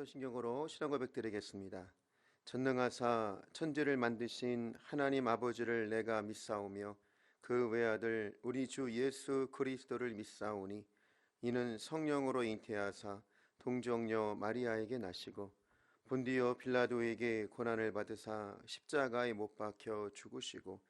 사도신경으로 신앙 고백 드리겠습니다. 전능하사 천지를 만드신 하나님 아버지를 내가 믿사오며 그 외아들 우리 주 예수 그리스도를 믿사오니 이는 성령으로 잉태하사 동정녀 마리아에게 나시고 본디오 빌라도에게 고난을 받으사 십자가에 못 박혀 죽으시고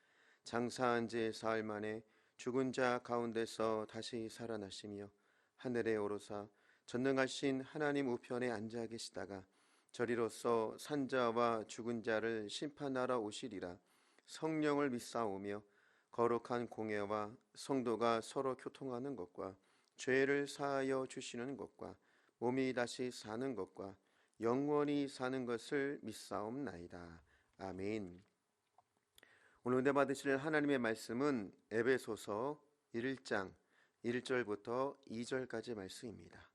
장사한 지 사흘 만에 죽은 자 가운데서 다시 살아나시며 하늘에 오르사 전능하신 하나님 우편에 앉아 계시다가 저리로서 산자와 죽은 자를 심판하러 오시리라. 성령을 믿사오며 거룩한 공예와 성도가 서로 교통하는 것과 죄를 사하여 주시는 것과 몸이 다시 사는 것과 영원히 사는 것을 믿사옵나이다. 아멘. 오늘 은혜 받으실 하나님의 말씀은 에베소서 1장 1절부터 2절까지 말씀입니다.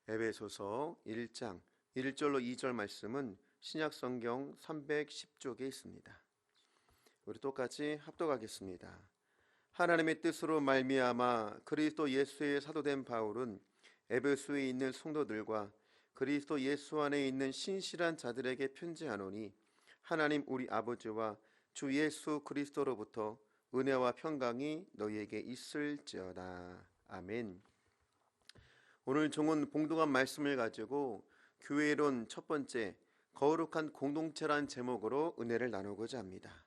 에베소서 1장 1절로 2절 말씀은 신약성경 310쪽에 있습니다. 우리 똑같이 합독하겠습니다. 하나님의 뜻으로 말미암아 그리스도 예수의 사도된 바울은 에베소에 있는 성도들과 그리스도 예수 안에 있는 신실한 자들에게 편지하노니 하나님 우리 아버지와 주 예수 그리스도로부터 은혜와 평강이 너희에게 있을지어다. 아멘. 오늘 종은 봉독한 말씀을 가지고 교회론 첫 번째 거룩한 공동체란 제목으로 은혜를 나누고자 합니다.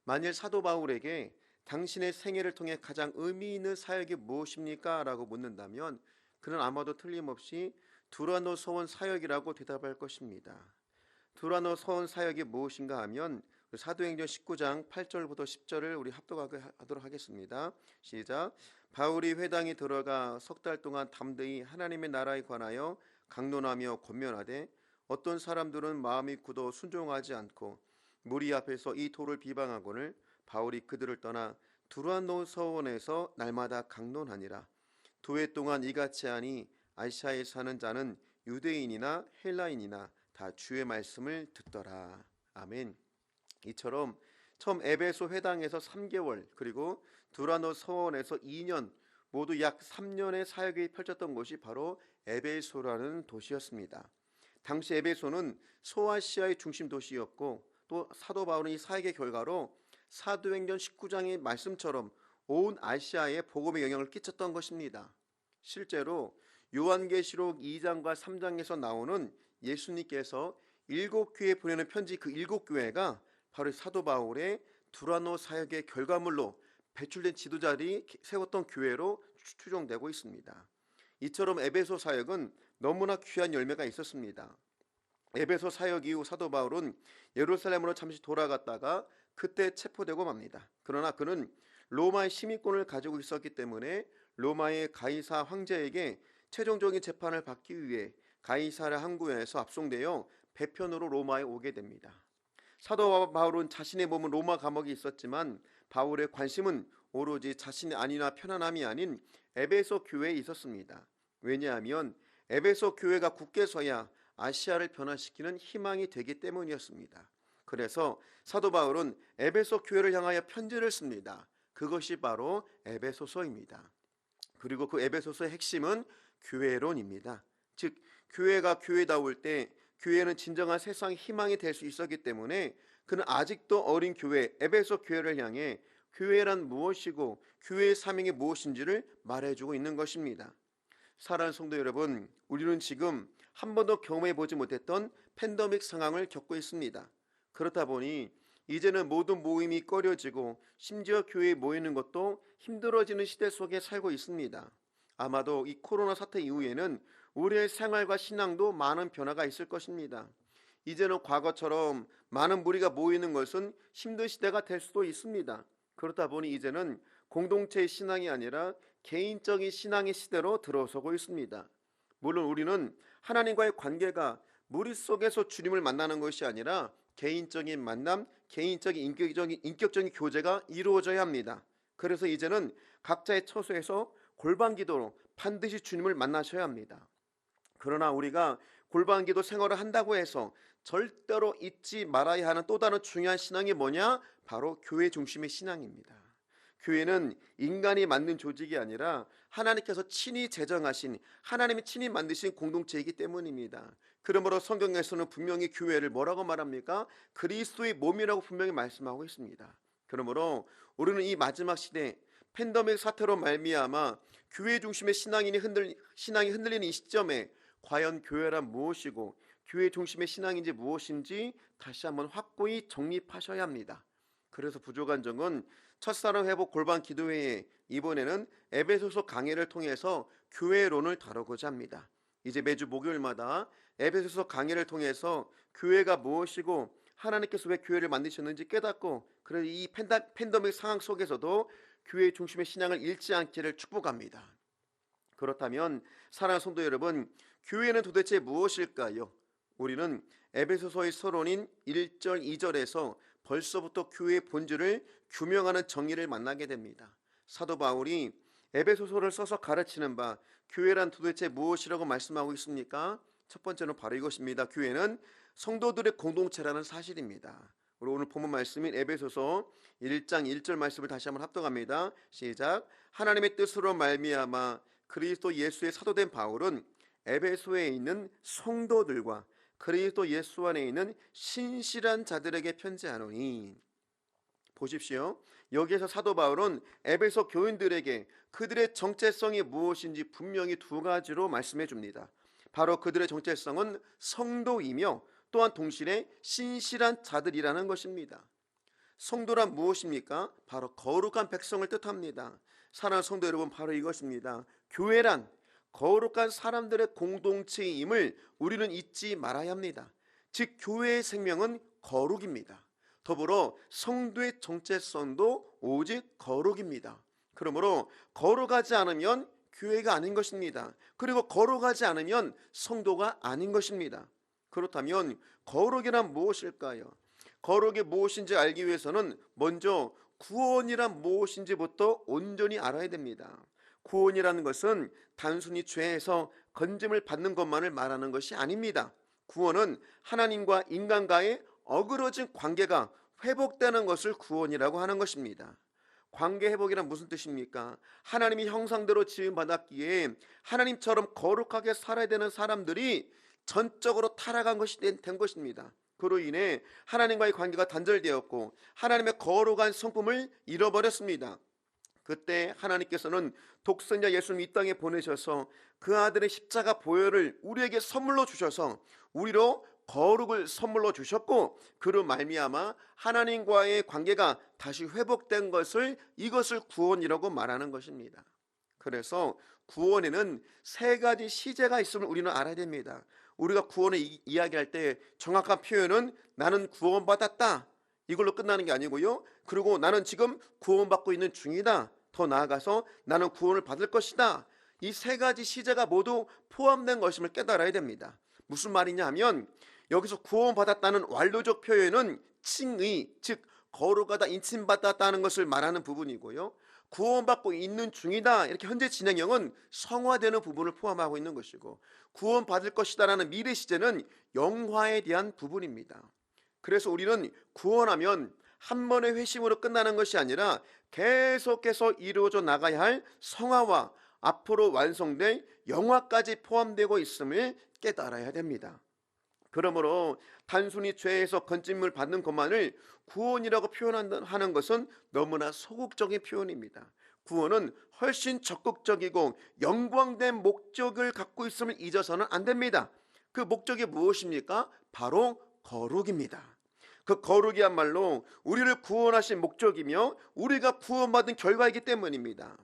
만일 사도 바울에게 당신의 생애를 통해 가장 의미 있는 사역이 무엇입니까? 라고 묻는다면 그는 아마도 틀림없이 두라노 서원 사역이라고 대답할 것입니다. 두라노 서원 사역이 무엇인가 하면 사도행전 19장 8절부터 10절을 우리 합독하도록 하겠습니다. 시작. 바울이 회당에 들어가 석 달 동안 담대히 하나님의 나라에 관하여 강론하며 권면하되 어떤 사람들은 마음이 굳어 순종하지 않고 무리 앞에서 이 도를 비방하거늘 바울이 그들을 떠나 두라노 서원에서 날마다 강론하니라. 2해 동안 이같이 하니 아시아에 사는 자는 유대인이나 헬라인이나 다 주의 말씀을 듣더라. 아멘. 이처럼 처음 에베소 회당에서 3개월 그리고 두라노 서원에서 2년 모두 약 3년의 사역이 펼쳤던 곳이 바로 에베소라는 도시였습니다. 당시 에베소는 소아시아의 중심 도시였고 또 사도 바울은 이 사역의 결과로 사도행전 19장의 말씀처럼 온 아시아에 복음의 영향을 끼쳤던 것입니다. 실제로 요한계시록 2장과 3장에서 나오는 예수님께서 7교회에 보내는 편지 그 7교회가 바로 사도 바울의 두라노 사역의 결과물로 배출된 지도자들이 세웠던 교회로 추정되고 있습니다. 이처럼 에베소 사역은 너무나 귀한 열매가 있었습니다. 에베소 사역 이후 사도 바울은 예루살렘으로 잠시 돌아갔다가 그때 체포되고 맙니다. 그러나 그는 로마의 시민권을 가지고 있었기 때문에 로마의 가이사 황제에게 최종적인 재판을 받기 위해 가이사랴 항구에서 압송되어 배편으로 로마에 오게 됩니다. 사도 바울은 자신의 몸은 로마 감옥에 있었지만 바울의 관심은 오로지 자신의 안위나 편안함이 아닌 에베소 교회에 있었습니다. 왜냐하면 에베소 교회가 굳게 서야 아시아를 변화시키는 희망이 되기 때문이었습니다. 그래서 사도 바울은 에베소 교회를 향하여 편지를 씁니다. 그것이 바로 에베소서입니다. 그리고 그 에베소서의 핵심은 교회론입니다. 즉 교회가 교회다울 때 교회는 진정한 세상의 희망이 될 수 있었기 때문에 그는 아직도 어린 교회 에베소 교회를 향해 교회란 무엇이고 교회의 사명이 무엇인지를 말해주고 있는 것입니다. 사랑하는 성도 여러분, 우리는 지금 한 번도 경험해보지 못했던 팬데믹 상황을 겪고 있습니다. 그렇다 보니 이제는 모든 모임이 꺼려지고 심지어 교회에 모이는 것도 힘들어지는 시대 속에 살고 있습니다. 아마도 이 코로나 사태 이후에는 우리의 생활과 신앙도 많은 변화가 있을 것입니다. 이제는 과거처럼 많은 무리가 모이는 것은 힘든 시대가 될 수도 있습니다. 그렇다 보니 이제는 공동체의 신앙이 아니라 개인적인 신앙의 시대로 들어서고 있습니다. 물론 우리는 하나님과의 관계가 무리 속에서 주님을 만나는 것이 아니라 개인적인 만남, 개인적인 인격적인 교제가 이루어져야 합니다. 그래서 이제는 각자의 처소에서 골방 기도로 반드시 주님을 만나셔야 합니다. 그러나 우리가 골방 기도 생활을 한다고 해서 절대로 잊지 말아야 하는 또 다른 중요한 신앙이 뭐냐? 바로 교회 중심의 신앙입니다. 교회는 인간이 만든 조직이 아니라 하나님께서 친히 제정하신, 하나님이 친히 만드신 공동체이기 때문입니다. 그러므로 성경에서는 분명히 교회를 뭐라고 말합니까? 그리스도의 몸이라고 분명히 말씀하고 있습니다. 그러므로 우리는 이 마지막 시대 팬데믹 사태로 말미암아 교회 중심의 신앙이 흔들리는 이 시점에 과연 교회란 무엇이고 교회 중심의 신앙인지 무엇인지 다시 한번 확고히 정립하셔야 합니다. 그래서 부족한 점은 첫사랑 회복 골반 기도회에 이번에는 에베소서 강해를 통해서 교회론을 다루고자 합니다. 이제 매주 목요일마다 에베소서 강해를 통해서 교회가 무엇이고 하나님께서 왜 교회를 만드셨는지 깨닫고, 그래서 이 팬데믹 상황 속에서도 교회 중심의 신앙을 잃지 않기를 축복합니다. 그렇다면 사랑하는 성도 여러분, 교회는 도대체 무엇일까요? 우리는 에베소서의 서론인 1절 2절에서 벌써부터 교회의 본질을 규명하는 정의를 만나게 됩니다. 사도 바울이 에베소서를 써서 가르치는 바 교회란 도대체 무엇이라고 말씀하고 있습니까? 첫 번째는 바로 이것입니다. 교회는 성도들의 공동체라는 사실입니다. 우리 오늘 본문 말씀인 에베소서 1장 1절 말씀을 다시 한번 합독합니다. 시작. 하나님의 뜻으로 말미암아 그리스도 예수의 사도된 바울은 에베소에 있는 성도들과 그리스도 예수 안에 있는 신실한 자들에게 편지하노니. 보십시오. 여기에서 사도 바울은 에베소 교인들에게 그들의 정체성이 무엇인지 분명히 두 가지로 말씀해 줍니다. 바로 그들의 정체성은 성도이며 또한 동시에 신실한 자들이라는 것입니다. 성도란 무엇입니까? 바로 거룩한 백성을 뜻합니다. 사랑하는 성도 여러분, 바로 이것입니다. 교회란 거룩한 사람들의 공동체임을 우리는 잊지 말아야 합니다. 즉 교회의 생명은 거룩입니다. 더불어 성도의 정체성도 오직 거룩입니다. 그러므로 거룩하지 않으면 교회가 아닌 것입니다. 그리고 거룩하지 않으면 성도가 아닌 것입니다. 그렇다면 거룩이란 무엇일까요? 거룩이 무엇인지 알기 위해서는 먼저 구원이란 무엇인지부터 온전히 알아야 됩니다. 구원이라는 것은 단순히 죄에서 건짐을 받는 것만을 말하는 것이 아닙니다. 구원은 하나님과 인간과의 어그러진 관계가 회복되는 것을 구원이라고 하는 것입니다. 관계 회복이란 무슨 뜻입니까? 하나님이 형상대로 지음받았기에 하나님처럼 거룩하게 살아야 되는 사람들이 전적으로 타락한 것이 된 것입니다. 그로 인해 하나님과의 관계가 단절되었고 하나님의 거룩한 성품을 잃어버렸습니다. 그때 하나님께서는 독생자 예수님 이 땅에 보내셔서 그 아들의 십자가 보혈을 우리에게 선물로 주셔서 우리로 거룩을 선물로 주셨고, 그로 말미암아 하나님과의 관계가 다시 회복된 것을, 이것을 구원이라고 말하는 것입니다. 그래서 구원에는 세 가지 시제가 있음을 우리는 알아야 됩니다. 우리가 구원을 이야기할 때 정확한 표현은 나는 구원받았다, 이걸로 끝나는 게 아니고요. 그리고 나는 지금 구원받고 있는 중이다, 더 나아가서 나는 구원을 받을 것이다, 이 세 가지 시제가 모두 포함된 것임을 깨달아야 됩니다. 무슨 말이냐 하면 여기서 구원받았다는 완료적 표현은 칭의, 즉 거룩하다, 인침받았다는 것을 말하는 부분이고요. 구원받고 있는 중이다, 이렇게 현재 진행형은 성화되는 부분을 포함하고 있는 것이고, 구원받을 것이다라는 미래 시제는 영화에 대한 부분입니다. 그래서 우리는 구원하면 한 번의 회심으로 끝나는 것이 아니라 계속해서 이루어져 나가야 할 성화와 앞으로 완성될 영화까지 포함되고 있음을 깨달아야 됩니다. 그러므로 단순히 죄에서 건짐을 받는 것만을 구원이라고 표현하는 것은 너무나 소극적인 표현입니다. 구원은 훨씬 적극적이고 영광된 목적을 갖고 있음을 잊어서는 안 됩니다. 그 목적이 무엇입니까? 바로 거룩입니다. 그 거룩이야말로 우리를 구원하신 목적이며 우리가 구원받은 결과이기 때문입니다.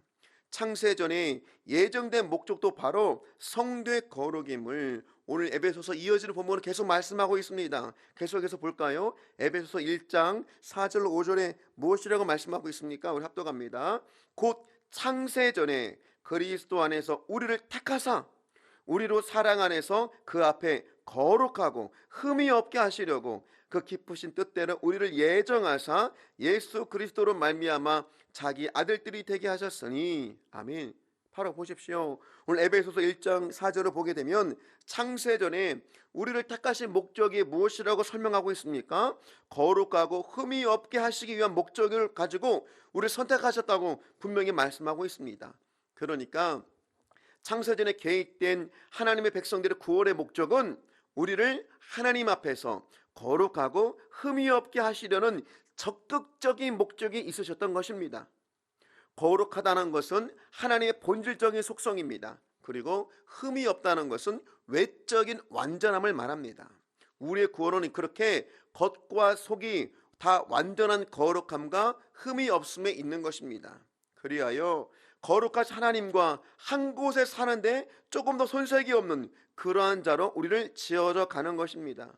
창세전에 예정된 목적도 바로 성도의 거룩임을 오늘 에베소서 이어지는 본문은 계속 말씀하고 있습니다. 계속해서 볼까요? 에베소서 1장 4절로 5절에 무엇이라고 말씀하고 있습니까? 우리 합독합니다. 곧 창세전에 그리스도 안에서 우리를 택하사 우리로 사랑 안에서 그 앞에 거룩하고 흠이 없게 하시려고 그 기쁘신 뜻대로 우리를 예정하사 예수 그리스도로 말미암아 자기 아들들이 되게 하셨으니. 아멘. 바로 보십시오. 오늘 에베소서 1장 4절을 보게 되면 창세전에 우리를 택하신 목적이 무엇이라고 설명하고 있습니까? 거룩하고 흠이 없게 하시기 위한 목적을 가지고 우리를 선택하셨다고 분명히 말씀하고 있습니다. 그러니까 창세전에 계획된 하나님의 백성들의 구원의 목적은 우리를 하나님 앞에서 거룩하고 흠이 없게 하시려는 적극적인 목적이 있으셨던 것입니다. 거룩하다는 것은 하나님의 본질적인 속성입니다. 그리고 흠이 없다는 것은 외적인 완전함을 말합니다. 우리의 구원은 그렇게 겉과 속이 다 완전한 거룩함과 흠이 없음에 있는 것입니다. 그리하여 거룩하신 하나님과 한 곳에 사는데 조금 더 손색이 없는 그러한 자로 우리를 지어져 가는 것입니다.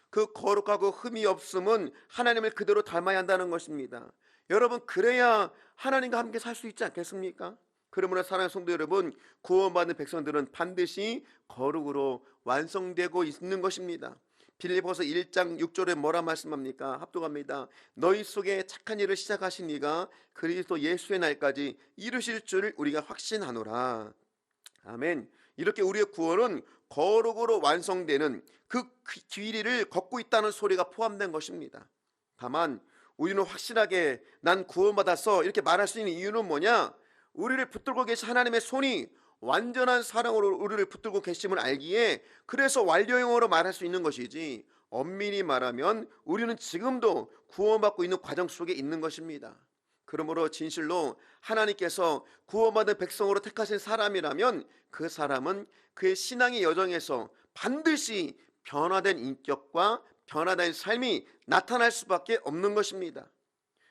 그 거룩하고 흠이 없음은 하나님을 그대로 닮아야 한다는 것입니다. 여러분, 그래야 하나님과 함께 살 수 있지 않겠습니까? 그러므로 사랑하는 성도 여러분, 구원받은 백성들은 반드시 거룩으로 완성되고 있는 것입니다. 빌립보서 1장 6절에 뭐라 말씀합니까? 합독합니다. 너희 속에 착한 일을 시작하신 이가 그리스도 예수의 날까지 이루실 줄을 우리가 확신하노라. 아멘. 이렇게 우리의 구원은 거룩으로 완성되는 그 길이를 걷고 있다는 소리가 포함된 것입니다. 다만 우리는 확실하게 난 구원받았어 이렇게 말할 수 있는 이유는 뭐냐? 우리를 붙들고 계신 하나님의 손이 완전한 사랑으로 우리를 붙들고 계심을 알기에 그래서 완료형으로 말할 수 있는 것이지, 엄밀히 말하면 우리는 지금도 구원받고 있는 과정 속에 있는 것입니다. 그러므로 진실로 하나님께서 구원받은 백성으로 택하신 사람이라면 그 사람은 그의 신앙의 여정에서 반드시 변화된 인격과 변화된 삶이 나타날 수밖에 없는 것입니다.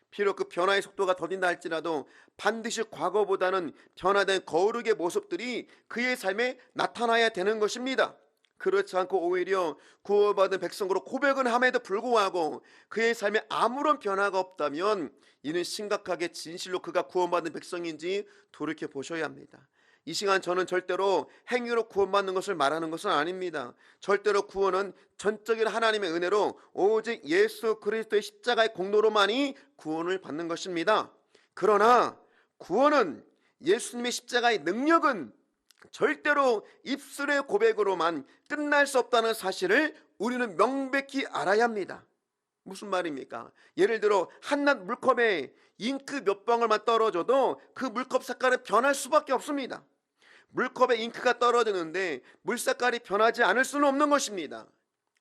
비록 그 변화의 속도가 더딘다 할지라도 반드시 과거보다는 변화된 거룩의 모습들이 그의 삶에 나타나야 되는 것입니다. 그렇지 않고 오히려 구원받은 백성으로 고백은 함에도 불구하고 그의 삶에 아무런 변화가 없다면 이는 심각하게 진실로 그가 구원받은 백성인지 돌이켜 보셔야 합니다. 이 시간 저는 절대로 행위로 구원받는 것을 말하는 것은 아닙니다. 절대로 구원은 전적인 하나님의 은혜로 오직 예수 그리스도의 십자가의 공로로만이 구원을 받는 것입니다. 그러나 구원은 예수님의 십자가의 능력은 절대로 입술의 고백으로만 끝날 수 없다는 사실을 우리는 명백히 알아야 합니다. 무슨 말입니까? 예를 들어 한낱 물컵에 잉크 몇 방울만 떨어져도 그 물컵 색깔은 변할 수밖에 없습니다. 물컵에 잉크가 떨어지는데 물 색깔이 변하지 않을 수는 없는 것입니다.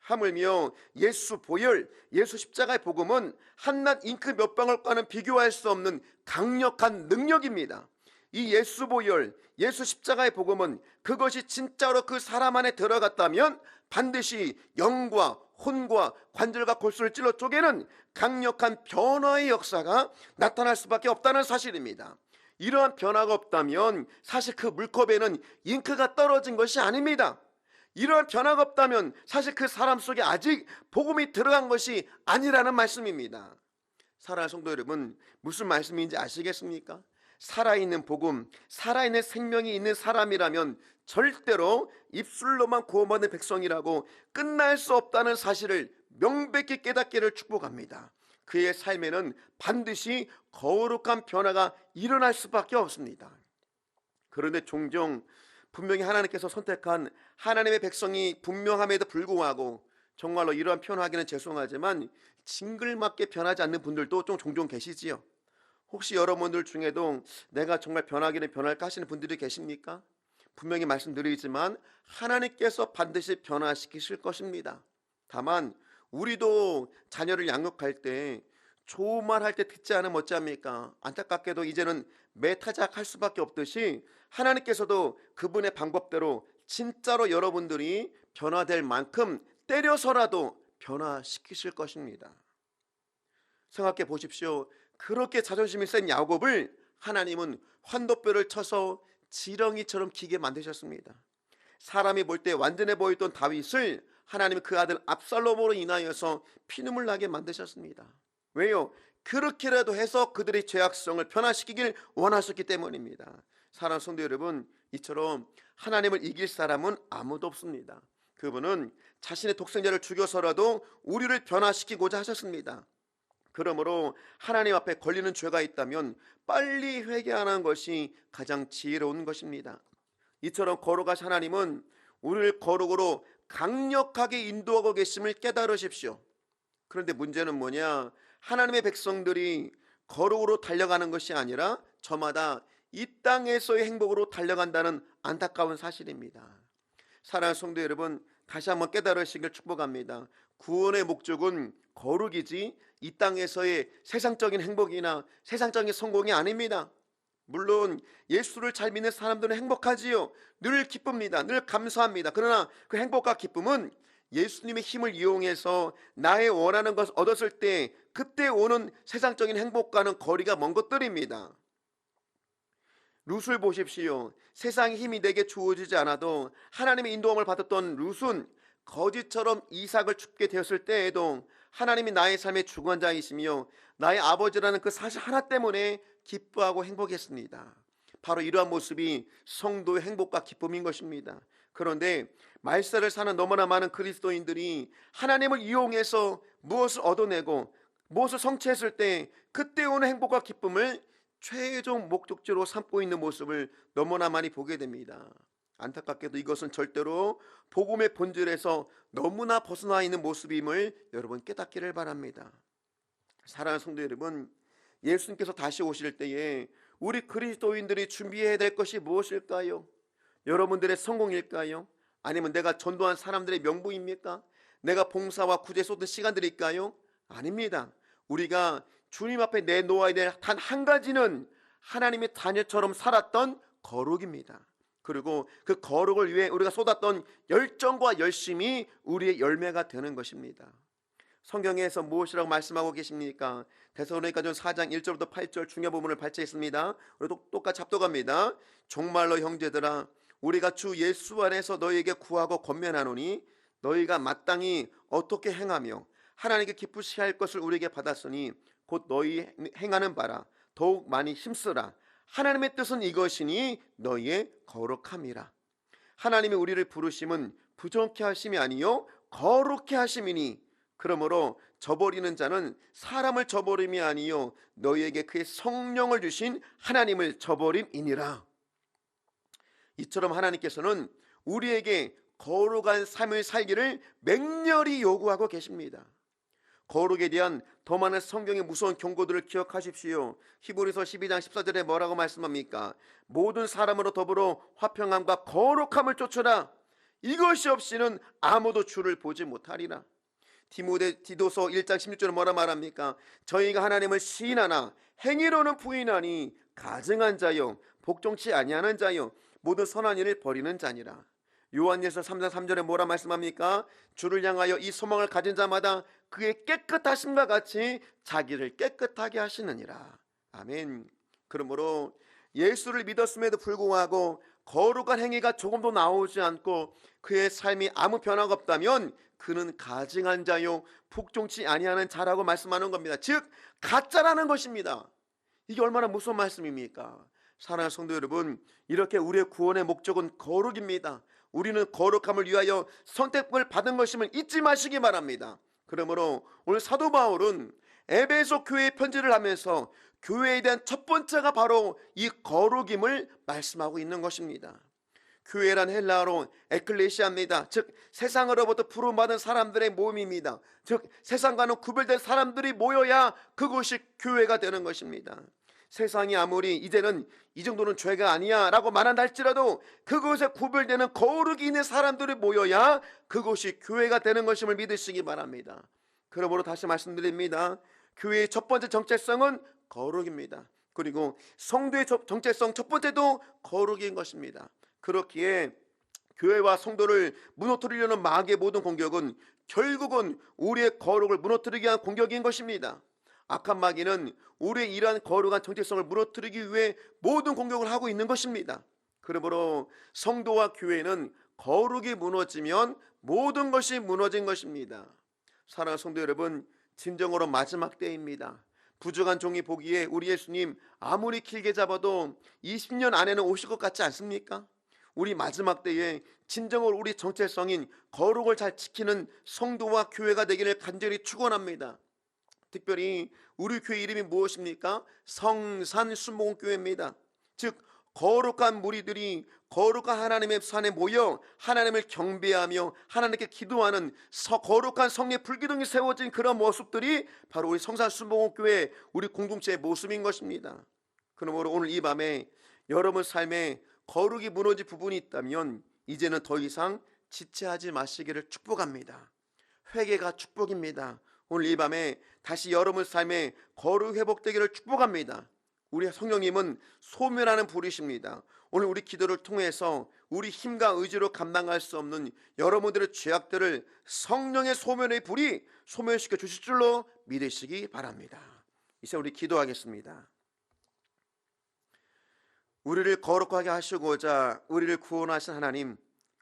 하물며 예수 보혈, 예수 십자가의 복음은 한낱 잉크 몇 방울과는 비교할 수 없는 강력한 능력입니다. 이 예수 보혈, 예수 십자가의 복음은 그것이 진짜로 그 사람 안에 들어갔다면 반드시 영과 혼과 관절과 골수를 찔러 쪼개는 강력한 변화의 역사가 나타날 수밖에 없다는 사실입니다. 이러한 변화가 없다면 사실 그 물컵에는 잉크가 떨어진 것이 아닙니다. 이러한 변화가 없다면 사실 그 사람 속에 아직 복음이 들어간 것이 아니라는 말씀입니다. 사랑하는 성도 여러분, 무슨 말씀인지 아시겠습니까? 살아있는 복음, 살아있는 생명이 있는 사람이라면 절대로 입술로만 구원받는 백성이라고 끝날 수 없다는 사실을 명백히 깨닫기를 축복합니다. 그의 삶에는 반드시 거룩한 변화가 일어날 수밖에 없습니다. 그런데 종종 분명히 하나님께서 선택한 하나님의 백성이 분명함에도 불구하고 정말로 이러한 표현하기는 죄송하지만 징글맞게 변하지 않는 분들도 좀 종종 계시지요. 혹시 여러분들 중에도 내가 정말 변하기는 변할까 하시는 분들이 계십니까? 분명히 말씀드리지만 하나님께서 반드시 변화시키실 것입니다. 다만 우리도 자녀를 양육할 때 좋은 말 할 때 듣지 않으면 어찌합니까? 안타깝게도 이제는 매타작할 수밖에 없듯이 하나님께서도 그분의 방법대로 진짜로 여러분들이 변화될 만큼 때려서라도 변화시키실 것입니다. 생각해 보십시오. 그렇게 자존심이 센 야곱을 하나님은 환도뼈를 쳐서 지렁이처럼 기게 만드셨습니다. 사람이 볼 때 완전해 보이던 다윗을 하나님은 그 아들 압살롬으로 인하여서 피눈물 나게 만드셨습니다. 왜요? 그렇게라도 해서 그들의 죄악성을 변화시키길 원하셨기 때문입니다. 사랑하는 성도 여러분, 이처럼 하나님을 이길 사람은 아무도 없습니다. 그분은 자신의 독생자를 죽여서라도 우리를 변화시키고자 하셨습니다. 그러므로 하나님 앞에 걸리는 죄가 있다면 빨리 회개하는 것이 가장 지혜로운 것입니다. 이처럼 거룩하신 하나님은 우리를 거룩으로 강력하게 인도하고 계심을 깨달으십시오. 그런데 문제는 뭐냐? 하나님의 백성들이 거룩으로 달려가는 것이 아니라 저마다 이 땅에서의 행복으로 달려간다는 안타까운 사실입니다. 사랑하는 성도 여러분, 다시 한번 깨달으시길 축복합니다. 구원의 목적은 거룩이지 이 땅에서의 세상적인 행복이나 세상적인 성공이 아닙니다. 물론 예수를 잘 믿는 사람들은 행복하지요. 늘 기쁩니다. 늘 감사합니다. 그러나 그 행복과 기쁨은 예수님의 힘을 이용해서 나의 원하는 것을 얻었을 때 그때 오는 세상적인 행복과는 거리가 먼 것들입니다. 룻을 보십시오. 세상의 힘이 내게 주어지지 않아도 하나님의 인도함을 받았던 룻은 거지처럼 이삭을 줍게 되었을 때에도 하나님이 나의 삶의 주관자이시며 나의 아버지라는 그 사실 하나 때문에 기뻐하고 행복했습니다. 바로 이러한 모습이 성도의 행복과 기쁨인 것입니다. 그런데 말세를 사는 너무나 많은 그리스도인들이 하나님을 이용해서 무엇을 얻어내고 무엇을 성취했을 때 그때 오는 행복과 기쁨을 최종 목적지로 삼고 있는 모습을 너무나 많이 보게 됩니다. 안타깝게도 이것은 절대로 복음의 본질에서 너무나 벗어나 있는 모습임을 여러분 깨닫기를 바랍니다. 사랑하는 성도 여러분, 예수님께서 다시 오실 때에 우리 그리스도인들이 준비해야 될 것이 무엇일까요? 여러분들의 성공일까요? 아니면 내가 전도한 사람들의 명부입니까? 내가 봉사와 구제 쏟은 시간들일까요? 아닙니다. 우리가 주님 앞에 내놓아야 될 단 한 가지는 하나님의 자녀처럼 살았던 거룩입니다. 그리고 그 거룩을 위해 우리가 쏟았던 열정과 열심이 우리의 열매가 되는 것입니다. 성경에서 무엇이라고 말씀하고 계십니까? 데살로니가전 4장 1절부터 8절 중요 부분을 발췌했습니다. 우리 똑같이 합독합니다. 정말로 형제들아, 우리가 주 예수 안에서 너희에게 구하고 권면하노니 너희가 마땅히 어떻게 행하며 하나님께 기쁘시게 할 것을 우리에게 받았으니 곧 너희 행하는 바라 더욱 많이 힘쓰라. 하나님의 뜻은 이것이니 너희의 거룩함이라. 하나님이 우리를 부르심은 부정케 하심이 아니요 거룩케 하심이니 그러므로 저버리는 자는 사람을 저버림이 아니요 너희에게 그의 성령을 주신 하나님을 저버림이니라. 이처럼 하나님께서는 우리에게 거룩한 삶을 살기를 맹렬히 요구하고 계십니다. 거룩에 대한 더 많은 성경의 무서운 경고들을 기억하십시오. 히브리서 12장 14절에 뭐라고 말씀합니까? 모든 사람으로 더불어 화평함과 거룩함을 쫓으라. 이것이 없이는 아무도 주를 보지 못하리라. 디도서 1장 16절에 뭐라 말합니까? 저희가 하나님을 시인하나 행위로는 부인하니 가증한 자요 복종치 아니하는 자요 모든 선한 일을 버리는 자니라. 요한일서 3장 3절에 뭐라 말씀합니까? 주를 향하여 이 소망을 가진 자마다 그의 깨끗하심과 같이 자기를 깨끗하게 하시느니라. 아멘. 그러므로 예수를 믿었음에도 불구하고 거룩한 행위가 조금도 나오지 않고 그의 삶이 아무 변화가 없다면 그는 가증한 자요 복종치 아니하는 자라고 말씀하는 겁니다. 즉 가짜라는 것입니다. 이게 얼마나 무서운 말씀입니까? 사랑하는 성도 여러분, 이렇게 우리의 구원의 목적은 거룩입니다. 우리는 거룩함을 위하여 선택을 받은 것임을 잊지 마시기 바랍니다. 그러므로 오늘 사도 바울은 에베소 교회에 편지를 하면서 교회에 대한 첫 번째가 바로 이 거룩임을 말씀하고 있는 것입니다. 교회란 헬라어로 에클레시아입니다. 즉 세상으로부터 부름받은 사람들의 모임입니다. 즉 세상과는 구별된 사람들이 모여야 그것이 교회가 되는 것입니다. 세상이 아무리 이제는 이 정도는 죄가 아니야 라고 말한다 할지라도 그것에 구별되는 거룩이 있는 사람들이 모여야 그것이 교회가 되는 것임을 믿으시기 바랍니다. 그러므로 다시 말씀드립니다. 교회의 첫 번째 정체성은 거룩입니다. 그리고 성도의 정체성 첫 번째도 거룩인 것입니다. 그렇기에 교회와 성도를 무너뜨리려는 마귀의 모든 공격은 결국은 우리의 거룩을 무너뜨리기 위한 공격인 것입니다. 악한 마귀는 우리의 이러한 거룩한 정체성을 무너뜨리기 위해 모든 공격을 하고 있는 것입니다. 그러므로 성도와 교회는 거룩이 무너지면 모든 것이 무너진 것입니다. 사랑하는 성도 여러분, 진정으로 마지막 때입니다. 부족한 종이 보기에 우리 예수님 아무리 길게 잡아도 20년 안에는 오실 것 같지 않습니까? 우리 마지막 때에 진정으로 우리 정체성인 거룩을 잘 지키는 성도와 교회가 되기를 간절히 축원합니다. 특별히 우리 교회 이름이 무엇입니까? 성산순복음교회입니다. 즉 거룩한 무리들이 거룩한 하나님의 산에 모여 하나님을 경배하며 하나님께 기도하는 거룩한 성례 불기둥이 세워진 그런 모습들이 바로 우리 성산순복음교회 우리 공동체의 모습인 것입니다. 그러므로 오늘 이 밤에 여러분 삶에 거룩이 무너진 부분이 있다면 이제는 더 이상 지체하지 마시기를 축복합니다. 회개가 축복입니다. 오늘 이 밤에 다시 여러분 삶에 거룩 회복되기를 축복합니다. 우리 성령님은 소멸하는 불이십니다. 오늘 우리 기도를 통해서 우리 힘과 의지로 감당할 수 없는 여러분들의 죄악들을 성령의 소멸의 불이 소멸시켜 주실 줄로 믿으시기 바랍니다. 이제 우리 기도하겠습니다. 우리를 거룩하게 하시고자 우리를 구원하신 하나님,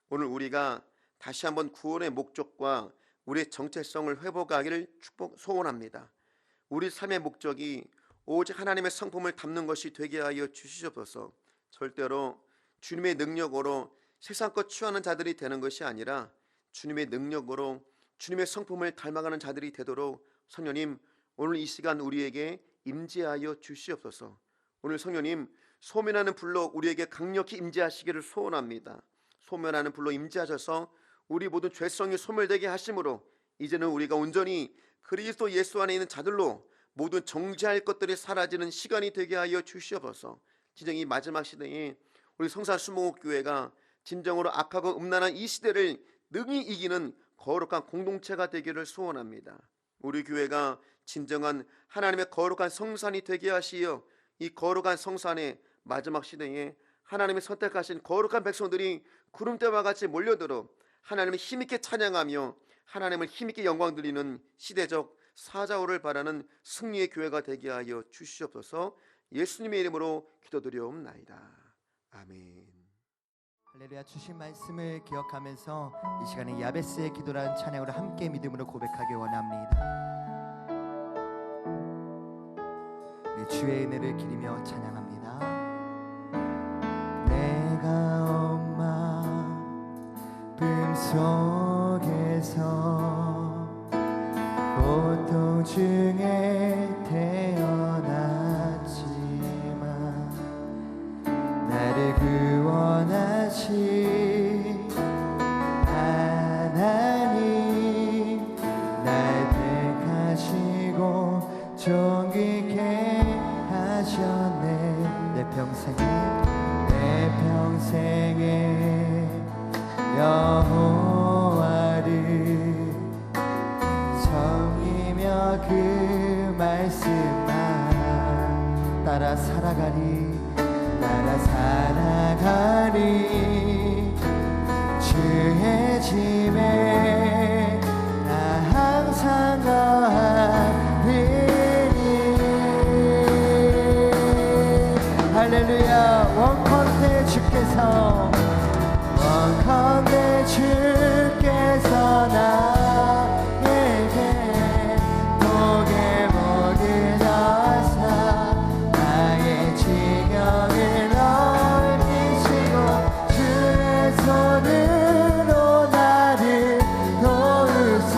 오늘 우리가 다시 한번 구원의 목적과 우리의 정체성을 회복하기를 소원합니다. 우리 삶의 목적이 오직 하나님의 성품을 담는 것이 되게 하여 주시옵소서. 절대로 주님의 능력으로 세상 것 취하는 자들이 되는 것이 아니라 주님의 능력으로 주님의 성품을 닮아가는 자들이 되도록 성령님 오늘 이 시간 우리에게 임재하여 주시옵소서. 오늘 성령님 소멸하는 불로 우리에게 강력히 임재하시기를 소원합니다. 소멸하는 불로 임재하셔서 우리 모든 죄성이 소멸되게 하심으로 이제는 우리가 온전히 그리스도 예수 안에 있는 자들로 모든 정죄할 것들이 사라지는 시간이 되게 하여 주시옵소서. 진정 이 마지막 시대에 우리 성산순복음교회가 진정으로 악하고 음란한 이 시대를 능히 이기는 거룩한 공동체가 되기를 소원합니다. 우리 교회가 진정한 하나님의 거룩한 성산이 되게 하시어 이 거룩한 성산의 마지막 시대에 하나님이 선택하신 거룩한 백성들이 구름대와 같이 몰려들어 하나님을 힘있게 찬양하며 하나님을 힘있게 영광 드리는 시대적 사자오를 바라는 승리의 교회가 되게 하여 주시옵소서. 예수님의 이름으로 기도드리옵나이다. 아멘. 할렐루야. 주신 말씀을 기억하면서 이 시간에 야베스의 기도라는 찬양으로 함께 믿음으로 고백하기 원합니다. 우리 주의 은혜를 기리며 찬양합니다. 내가 엄마 꿈속에서 고통 중에 태어났지만 나를 구원하신 하나님 날 택하시고 존귀케 하셨네. 내 평생에 여호와를 섬기며 그 말씀만 따라 살아가리 주의 집에 나 항상 거하리니. 할렐루야. 원컨대 주께서 나에게 복의 복을 주사 나의 지경을 넓히시고 주의 손으로 나를 도우사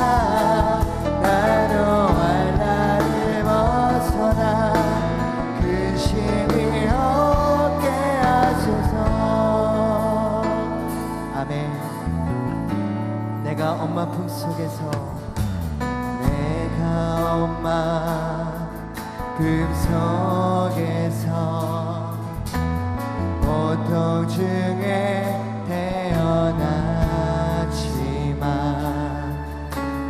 나로 환난을 벗어나 근심이 없게 하소서. 아멘. 내가 엄마 품속에서 고통 중에 태어났지만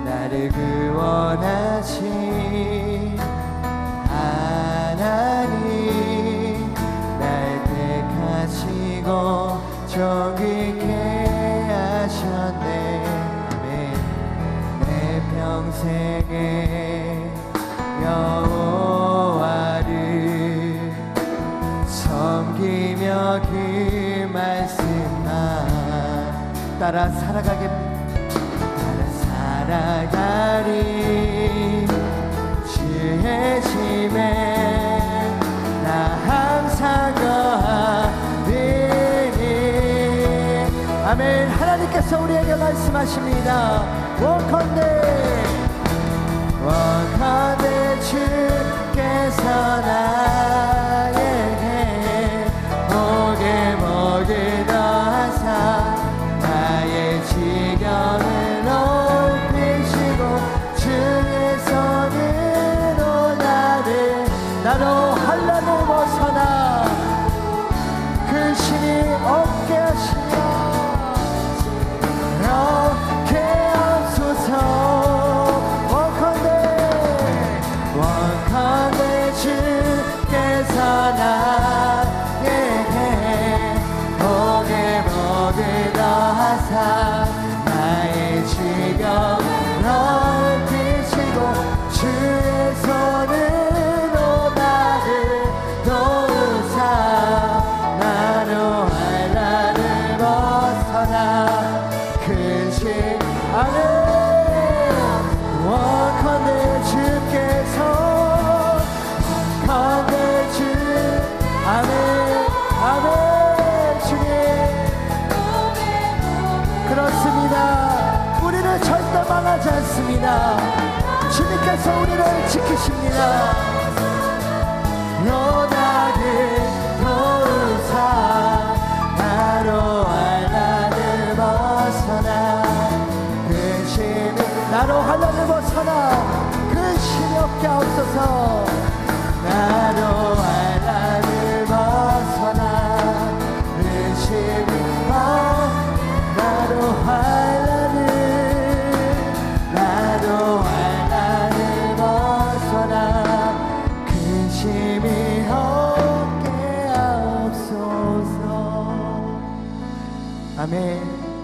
나를 구원하신 하나님 날 택하시고 존귀케 하셨네. 내 평생에 여호와를 섬기며 그 말씀만 따라 살아가리 주의 집에 나 항상 거하리니. 아멘. 하나님께서 우리에게 말씀하십니다. 원컨대 원하네 주께서 나에게 복을 더하사 나의 지경을 높이시고 주의 손으로 나로 한란을 벗어나 그 신이 없게 하시며 이렇게 하소서. 원컨대 주께서 나에게 복을 더하사 나의 지경을 넓히시고 주의 손으로 나를 도우사 나로 한란을 벗어나 근심 안에 원컨대 주께서 건대 주 아멘 아멘 주님 그렇습니다. 우리를 절대 망하지 않습니다. 주님께서 우리를 지키십니다. 너 나를 도우사 나로 한란을 벗어나 근심이 나로 한란을 벗어나 근심이 없게 하옵소서. 나로 한란을 벗어나 근심이 나로 한란을 벗어나 근심이 없게 하옵소서. 아멘.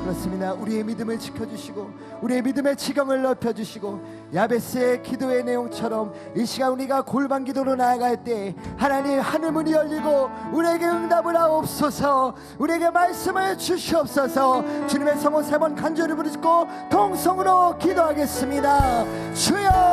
그렇습니다. 우리의 믿음을 지켜주시고 우리의 믿음의 지경을 넓혀주시고 야베스의 기도의 내용처럼 이 시간 우리가 골방 기도로 나아갈 때 하나님 하늘문이 열리고 우리에게 응답을 하옵소서. 우리에게 말씀을 주시옵소서. 주님의 성호 3번 간절히 부르짖고 통성으로 기도하겠습니다. 주여